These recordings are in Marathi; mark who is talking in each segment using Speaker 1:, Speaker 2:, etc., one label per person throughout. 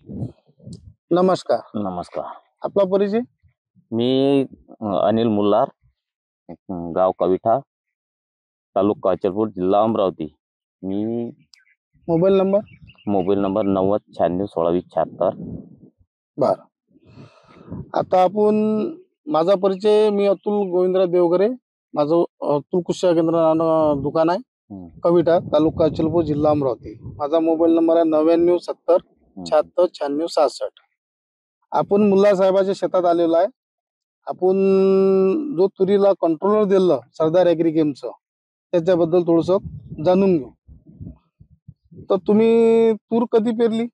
Speaker 1: नमस्कार.
Speaker 2: नमस्कार.
Speaker 1: आपला परिचय?
Speaker 2: मी अनिल मुल्लार, गाव कविठा, तालुका अचलपूर, जिल्हा अमरावती. मी
Speaker 1: मोबाईल नंबर?
Speaker 2: Mobile number 9096162076.
Speaker 1: बर. आता आपण माझा परिचय, मी अतुल गोविंदराव देवगरे. माझं अतुल कुशा केंद्र नावानं दुकान आहे, कविठा, तालुका अचलपूर, जिल्हा अमरावती. माझा मोबाईल नंबर आहे 9970764696. आपण मुल्ला साहेबाच्या शेतात आलेलो आहे. आपण जो तुरीला कंट्रोलर दिलं सरदार ॲग्रीकेमचं, त्याच्याबद्दल थोडंसं जाणून घेऊ. तर तुम्ही तूर कधी पेरली?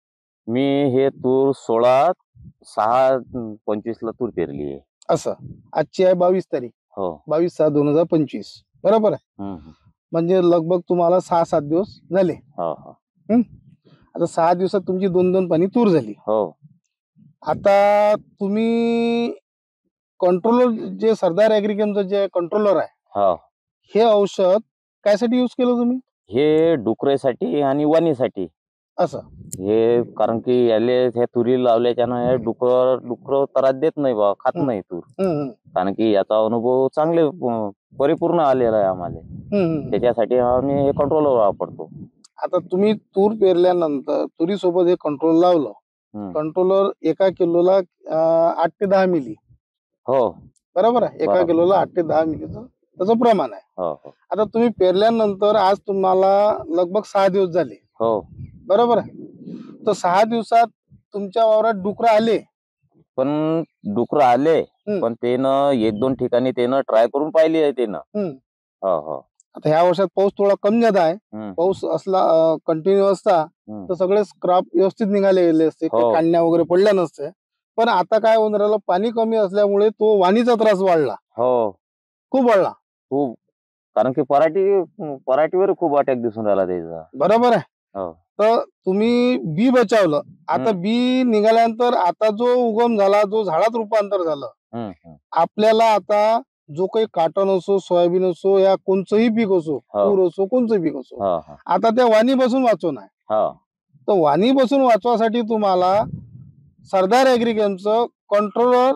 Speaker 2: मी हे तूर 16/6/25 ला तूर पेरली आहे.
Speaker 1: असं. आजची आहे 22 तारीख.
Speaker 2: हो.
Speaker 1: 22/6/2025. बरोबर आहे. म्हणजे लगभग तुम्हाला 6-7 दिवस झाले.
Speaker 2: हो हो.
Speaker 1: आता 6 दिवसात तुमची 2-2 पाणी तूर झाली.
Speaker 2: हो.
Speaker 1: आता तुम्ही कंट्रोलर जे सरदार ॲग्रीकेमचं जे कंट्रोलर आहे,
Speaker 2: हो.
Speaker 1: हे औषध कायसाठी यूज केलं तुम्ही?
Speaker 2: हे डुकरेसाठी आणि वाणीसाठी.
Speaker 1: असं.
Speaker 2: हे कारण की याले हे तुरी लावल्याच्यानं हे डुकर त्रास देत नाही बा, खात नाही तूर. कारण की याचा अनुभव चांगले परिपूर्ण आलेला आहे आम्हाला. त्याच्यासाठी आम्ही हे कंट्रोलर वापरतो.
Speaker 1: आता तुम्ही तूर पेरल्यानंतर तुरीसोबत हे कंट्रोल लावलं. कंट्रोलर 1 किलोला 8 ते 10 मिली.
Speaker 2: हो.
Speaker 1: बरोबर आहे. 1 किलोला 8 ते 10 मिलीचं त्याचं प्रमाण आहे.
Speaker 2: हो हो.
Speaker 1: आता तुम्ही पेरल्यानंतर आज तुम्हाला लगभग 6 दिवस झाले.
Speaker 2: हो.
Speaker 1: बरोबर आहे. तर 6 दिवसात तुमच्या वावरात डुकरं आले?
Speaker 2: पण डुकरं आले, पण त्यानं 1-2 ठिकाणी त्यानं ट्राय करून पाहिली आहे त्यानं. हो हो.
Speaker 1: आता ह्या वर्षात पाऊस थोडा कमी जात आहे. पाऊस असला कंटिन्यू असता तर सगळे क्रॉप व्यवस्थित निघाले गेले असते, काढण्या वगैरे पडल्या नसते. पण आता काय होऊन राहिलं, पाणी कमी असल्यामुळे तो वाणीचा त्रास वाढला.
Speaker 2: हो.
Speaker 1: खूप वाढला.
Speaker 2: खूप. कारण की पराठीवर खूप अटॅक दिसून राहिला त्याचा.
Speaker 1: बरोबर आहे.
Speaker 2: हो.
Speaker 1: तर तुम्ही बी बचावलं. आता बी निघाल्यानंतर आता जो उगम झाला, जो झाडात रूपांतर झालं, आपल्याला आता जो काही कॉटन असो, सोयाबीन असो, या कोणचंही पीक असो, तूर असो, कोणचं पीक असो, आता त्या वाणीपासून वाचवून आहे. तर वाणीपासून वाचवासाठी तुम्हाला सरदार ॲग्रीकेमचं कंट्रोलर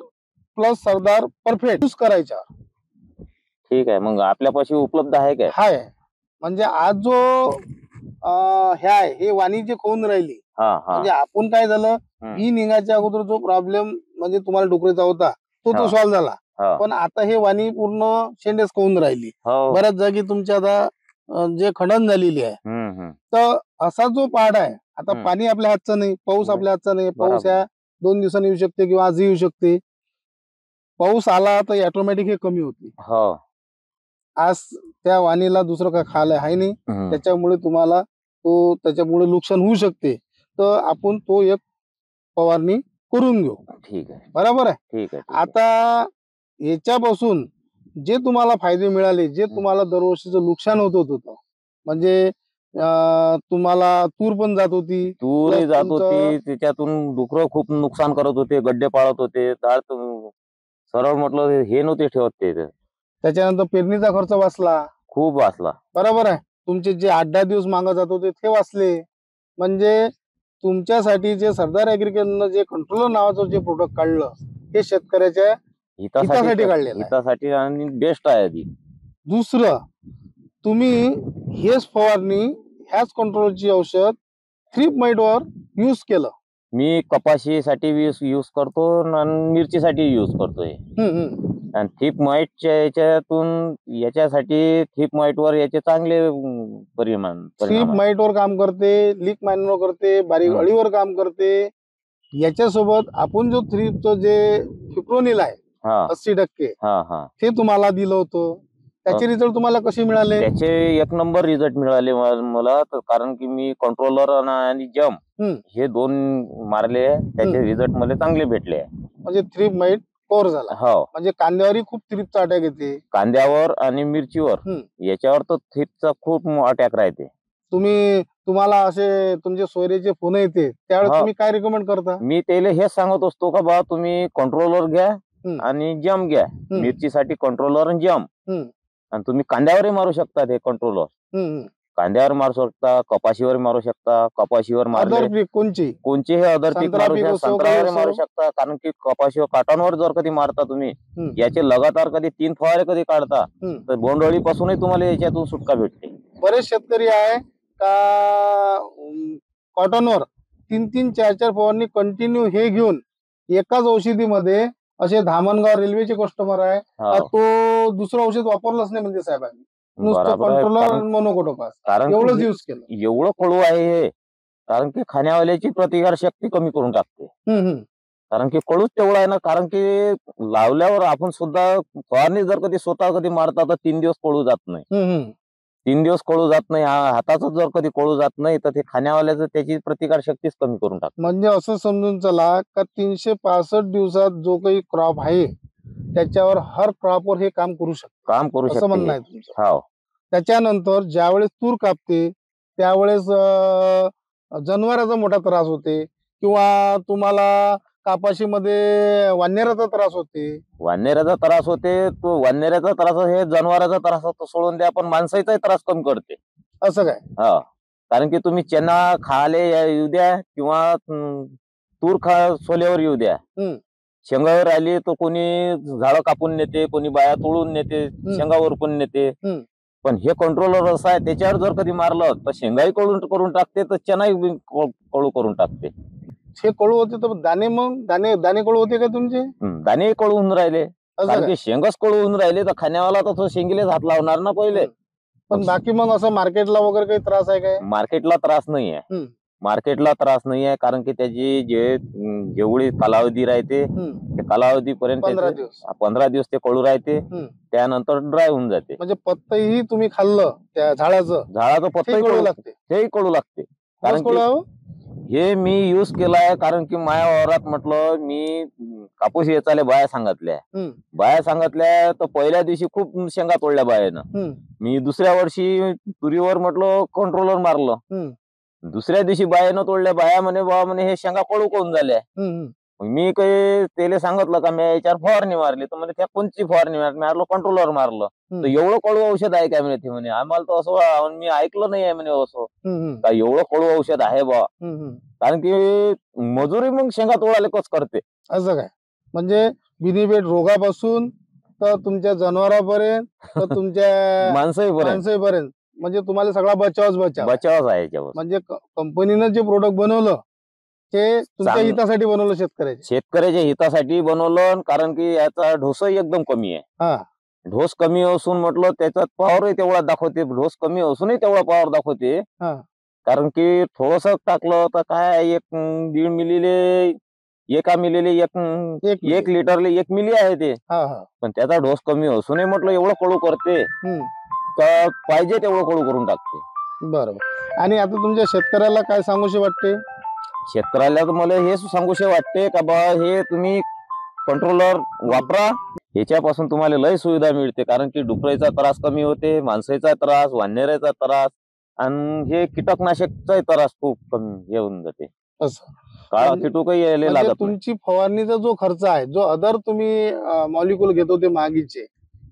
Speaker 1: प्लस सरदार परफेक्ट यूज करायचा.
Speaker 2: ठीक आहे. मग आपल्यापाशी उपलब्ध आहे काय?
Speaker 1: आहे. म्हणजे आज जो हे आहे, हे वाणी जे खाऊन राहिली, म्हणजे आपण काय झालं, बी निघायच्या अगोदर जो प्रॉब्लेम म्हणजे तुम्हाला डुकरेचा होता तो सॉल्व्ह झाला. पण आता हे वाणी पूर्ण शेंडेच खाऊन राहिली. बऱ्याच जागी तुमच्या आता जे खंडन झालेली आहे. तर असा जो पार्ट आहे, आता पाणी आपल्या हातचं नाही, पाऊस आपल्या हातचा नाही. पाऊस या 2 दिवसांनी येऊ शकते किंवा आजही येऊ शकते. पाऊस आला तर ऑटोमॅटिक हे कमी होते. आज त्या वाणीला दुसरं काय खायला आहे नाही, त्याच्यामुळे तुम्हाला त्याच्यामुळे नुकसान होऊ शकते. तर आपण तो एक फवारणी करून घेऊ.
Speaker 2: ठीक आहे.
Speaker 1: बरोबर आहे.
Speaker 2: ठीक आहे.
Speaker 1: आता याच्यापासून जे तुम्हाला फायदे मिळाले, जे तुम्हाला दरवर्षीचं नुकसान होत होतं, म्हणजे तुम्हाला तूर पण जात होती,
Speaker 2: त्याच्यातून डुकरं खूप नुकसान करत होते, गड्डे पाळत होते, सरळ म्हटलं हे नव्हते ठेवत ते.
Speaker 1: त्याच्यानंतर पेरणीचा खर्च वाचला, खूप वाचला. बरोबर आहे. तुमचे जे 8-10 दिवस मागे जात होते ते वाचले. म्हणजे तुमच्यासाठी जे सरदार ॲग्रीकेमनं जे कंट्रोलर नावाचं जे प्रोडक्ट काढलं, हे शेतकऱ्याच्या हितासाठी काढलेलं आहे.
Speaker 2: हितासाठी आणि बेस्ट आहे आधी.
Speaker 1: दुसरं, तुम्ही हेच फवारणी, ह्याच कंट्रोलची औषध थ्रिप माइटवर यूज केलं.
Speaker 2: मी कपाशीसाठी यूज करतो आणि मिरचीसाठी यूज करतोय. आणि थ्रिप माइटच्या याच्यासाठी थ्रिप माइटवर याचे चांगले परिणाम.
Speaker 1: थ्रिप माइटवर काम करते, लीक माइटवर करते, बारीक अळीवर काम करते. याच्यासोबत आपण जो थ्रिपचं जे फिप्रोनिल आहे 80%, ते तुम्हाला दिलं होतं. त्याचे रिझल्ट तुम्हाला कसे मिळाले?
Speaker 2: त्याचे 1 नंबर रिझल्ट मिळाले मला. कारण की मी कंट्रोलर आणि जम हे 2 मारले, त्याचे रिझल्ट मला चांगले भेटले.
Speaker 1: म्हणजे थ्रिप माइट कव्हर झाला. म्हणजे कांद्यावरही खूप थ्रिपचा अटॅक येते.
Speaker 2: कांद्यावर आणि मिरचीवर, याच्यावर तर थ्रिपचा खूप अटॅक राहते.
Speaker 1: तुम्हाला असे तुमचे सोयरेचे फोन येते, त्यावेळेस तुम्ही काय रिकमेंड करता?
Speaker 2: मी त्याला हेच सांगत असतो का बा, तुम्ही कंट्रोलर घ्या आणि जम घ्या. मिरचीसाठी कंट्रोलर आणि जम, आणि तुम्ही कांद्यावरही मारू शकता ते कंट्रोलर. कांद्यावर मारू शकता, कपाशीवर मारू शकता, कपाशीवर
Speaker 1: अदर
Speaker 2: मारले
Speaker 1: पीक कोणची
Speaker 2: कोणचेही अदर पीक
Speaker 1: संत्रा
Speaker 2: मारू
Speaker 1: पीक
Speaker 2: शकता,
Speaker 1: असो,
Speaker 2: संत्र्यावर
Speaker 1: काही
Speaker 2: मारू
Speaker 1: असो.
Speaker 2: शकता. कारण की कपाशीवर काटॉनवर जर कधी मारता तुम्ही
Speaker 1: हम्म.
Speaker 2: याचे लगातार कधी 3 फवारे कधी काढता
Speaker 1: हम्म.
Speaker 2: तर बोंडअळी पासूनही तुम्हाला याच्यातून सुटका भेटते.
Speaker 1: बरेच शेतकरी आहे का कॉटनवर 3-3, 4-4 फवारणी कंटिन्यू हे घेऊन एकाच औषधीमध्ये असे धामणगाव रेल्वेचे कस्टमर आहे
Speaker 2: हो.
Speaker 1: का तो दुसरं औषध वापरलंच नाही म्हणजे साहेबांनी नुसतं
Speaker 2: बरोबर आहे.
Speaker 1: कंट्रोलर मोनोकोटोपास
Speaker 2: कारण
Speaker 1: एवढंच
Speaker 2: की
Speaker 1: यूज केलं.
Speaker 2: एवढं कडू आहे हे, कारण की खाण्यावाल्याची प्रतिकार शक्ती कमी करून टाकते. कारण की कडूच तेवढा आहे ना. कारण की लावल्यावर आपण सुद्धा फवारणी जर कधी स्वतः कधी मारता तर 3 दिवस कडू जात नाही. 3 दिवस कडू जात नाही. हाताचं जर कधी कडू जात नाही तर ते खाण्यावाल्याचं त्याची प्रतिकार शक्तीच कमी करून टाकते.
Speaker 1: म्हणजे असं समजून चला का 365 दिवसात जो काही क्रॉप आहे त्याच्यावर हर क्रॉपवर हे काम करू शकतो असं म्हणणं आहे तुमचं.
Speaker 2: हो.
Speaker 1: त्याच्यानंतर ज्यावेळेस तूर कापते त्यावेळेस जनावरांचा मोठा त्रास होते किंवा तुम्हाला कापाशीमध्ये वानेराचा त्रास होते.
Speaker 2: वानेराचा त्रास होते. तो वानेराचा त्रास हे जनावराचा त्रास होतो सोडून द्या, पण माणसाचाही त्रास कमी करते.
Speaker 1: असं काय?
Speaker 2: हा. कारण की तुम्ही चना खाले येऊ द्या किंवा तूर सोल्यावर येऊ द्या, शेंगावर आली तर कोणी झाडं कापून नेते, कोणी बाया तोडून नेते, शेंगावर पण नेते. पण हे कंट्रोलर असं आहे, त्याच्यावर जर कधी मारलं तर शेंगाही करून टाकते, तर चनाही कळू करून टाकते.
Speaker 1: हे कळू होते तर दाणे मग दाणे कळू होते का तुमचे?
Speaker 2: दाणे कळू होऊन राहिले. कारण की शेंगच कळू होऊन राहिले तर खाण्यावाला तर शेंगीलेच हात लावणार ना पहिले.
Speaker 1: पण बाकी मग असं मार्केटला वगैरे काही त्रास आहे काय?
Speaker 2: मार्केटला त्रास नाही आहे. मार्केटला त्रास नाही आहे. कारण की त्याची जेवढी कालावधी राहते त्या कालावधीपर्यंत 15 दिवस ते कळू राहते. त्यानंतर ड्राय होऊन जाते.
Speaker 1: म्हणजे पत्तही तुम्ही खाल्लं त्या झाडाचं
Speaker 2: पत्तही
Speaker 1: कळू लागते.
Speaker 2: हेही कळू लागते. कारण की हे मी युज केलाय. कारण की माझ्या वावरात म्हटलं मी कापूस वेचायला बाया सांगितल्या तर पहिल्या दिवशी खूप शेंगा तोडल्या बायानं. मी दुसऱ्या वर्षी तुरीवर म्हटलं कंट्रोलर मारलं. दुसऱ्या दिवशी बायानं तोडल्या. बाया म्हणे हे शेंगा कळू कोण झाल्या. मग मी काही त्याला सांगितलं का मी याच्यावर फवारणी मारली, तर म्हणजे त्या कोणची फवारणी मारलं कंट्रोलर मारलं. तर एवढं कडू औषध आहे काय म्हणे ते. म्हणे आम्हाला तर असं मी ऐकलं नाही आहे म्हणे असं का एवढं कडू औषध आहे बा. कारण की मजुरी मग शेंगा तोडायला कच करते.
Speaker 1: असं काय? म्हणजे बिनीबेट रोगापासून तर तुमच्या जनावरांपर्यंत तर तुमच्या माणसाईपर्यंत म्हणजे तुम्हाला सगळा बचावच
Speaker 2: आहे याच्यावर.
Speaker 1: म्हणजे कंपनीनं जे प्रोडक्ट बनवलं ते तुमच्या हितासाठी बनवलं,
Speaker 2: शेतकऱ्याच्या हितासाठी बनवलं. कारण की याचा ढोसही एकदम कमी आहे. ढोस कमी असून म्हटलं त्याच्यात पॉवरही तेवढा दाखवते. ढोस कमी असूनही तेवढा पॉवर दाखवते. कारण की थोडस टाकलं तर काय 1.5 मिलीले एका मिलीले 1 लिटरले 1 मिली आहे ते. पण त्याचा ढोस कमी असूनही म्हटलं एवढं कडू करते का पाहिजे तेवढं कडू करून टाकते.
Speaker 1: बरोबर. आणि आता तुमच्या शेतकऱ्याला काय सांगूशी वाटते?
Speaker 2: शेतकऱ्याला तर मला हे सांगूशे वाटते का बा हे तुम्ही कंट्रोलर वापरा. याच्यापासून तुम्हाला लय सुविधा मिळते. कारण की डुकराचा त्रास कमी होते, माणसाचा त्रास, वानेराचा त्रास आणि हे कीटकनाशकचा त्रास खूप कमी येऊन जाते. काळा कीटकही यायला लागत.
Speaker 1: तुमची फवारणीचा जो खर्च आहे, जो अदर तुम्ही मॉलिक्यूल घेतो ते मागीचे,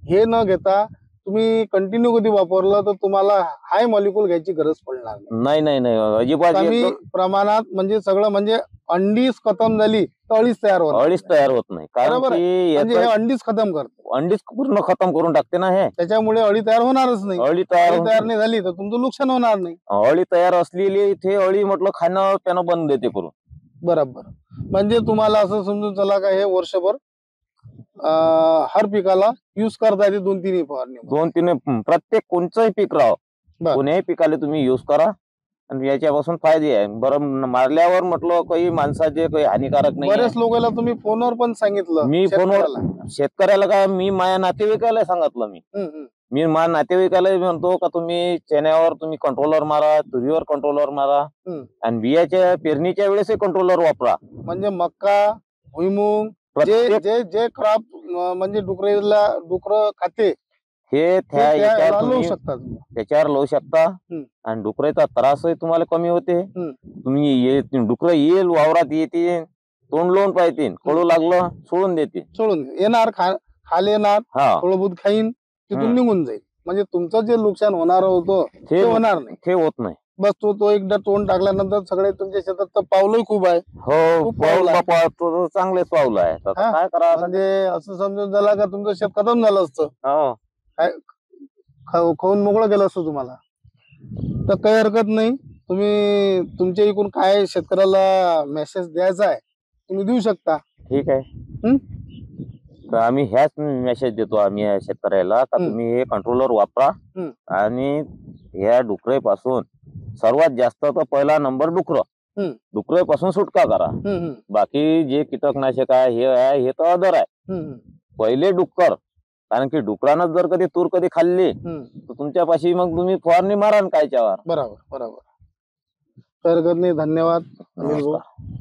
Speaker 1: हे न घेता तुम्ही कंटिन्यू कधी वापरलं तर तुम्हाला हाय मॉलिक्यूल घ्यायची गरज पडणार
Speaker 2: नाही. अजिबात
Speaker 1: कमी प्रमाणात. म्हणजे सगळं म्हणजे अंडीच खतम झाली तर अळीच तयार होत नाही. कारण की हे अंडीच खतम करते.
Speaker 2: अंडीच पूर्ण खतम करून टाकते ना हे.
Speaker 1: त्याच्यामुळे अळी तयार होणारच नाही. अळी तयार नाही झाली तर तुमचं नुकसान होणार नाही.
Speaker 2: अळी तयार असलेली इथे अळी म्हटलं खाणं त्यानं बंद देते करून.
Speaker 1: बरोबर. म्हणजे तुम्हाला असं समजून चला का हे वर्षभर हर पिकाला युज करता येते 2-3 फवारणी.
Speaker 2: 2-3 प्रत्येक कोणचंही पीक राहो, कोणत्याही पिकाला तुम्ही युज करा आणि याच्यापासून फायदे आहे. बरं मारल्यावर म्हटलं काही माणसाचे काही हानिकारक नाही.
Speaker 1: बरेच लोकांना तुम्ही फोनवर पण सांगितलं.
Speaker 2: मी फोनवर शेतकऱ्याला काय मी माझ्या नातेवाईकाला सांगितलं. मी माझ्या नातेवाईकाला म्हणतो का तुम्ही चण्यावर तुम्ही कंट्रोलर मारा, तुरीवर कंट्रोलर मारा आणि बियाच्या पेरणीच्या वेळेस कंट्रोलर वापरा. म्हणजे मक्का, भुईमुग जे क्रॉप म्हणजे डुकर खाते हे त्याच्यावर लावू शकता आणि डुकराचा त्रासही तुम्हाला कमी होते. तुम्ही डुकर येईल वावरात येते, तोंड लावून पाहिजे, कळू लागलं सोडून देते. सोडून येणार खाले येणार, थोडं बहुत खाईन तिथून निघून जाईल.
Speaker 1: म्हणजे तुमचं जे नुकसान होणार होतं ते होणार नाही,
Speaker 2: ते होत नाही.
Speaker 1: बस तो एकदा तोंड टाकल्यानंतर सगळे तुमच्या शेतात तर पावलंही खूप आहे.
Speaker 2: हो,
Speaker 1: खूप पाऊल आहे.
Speaker 2: तो चांगलेच पाऊल आहे. तर
Speaker 1: हा?
Speaker 2: काय करा
Speaker 1: म्हणजे असं समजून झाला का तुमचं शेत खतम झालं असतं, खाऊन मोकळं केलं असतं तुम्हाला. तर काही हरकत नाही, तुम्ही तुमच्या इकडून काय शेतकऱ्याला मेसेज द्यायचा आहे तुम्ही देऊ शकता.
Speaker 2: ठीक आहे. तर आम्ही ह्याच मेसेज देतो आम्ही या शेतकऱ्याला का तुम्ही हे कंट्रोलर वापरा आणि ह्या डुकरापासून सर्वात जास्त तर पहिला नंबर डुकरापासून सुटका करा. बाकी जे कीटकनाशक आहे हे तर अदर आहे. पहिले डुक्कर, कारण की डुकरानं जर कधी तूर कधी खाल्ली तर तुमच्यापाशी मग तुम्ही फवारणी माराल कायच्यावर.
Speaker 1: बरोबर बरोबर. काही हरकत नाही. धन्यवाद.
Speaker 2: नमस्कार.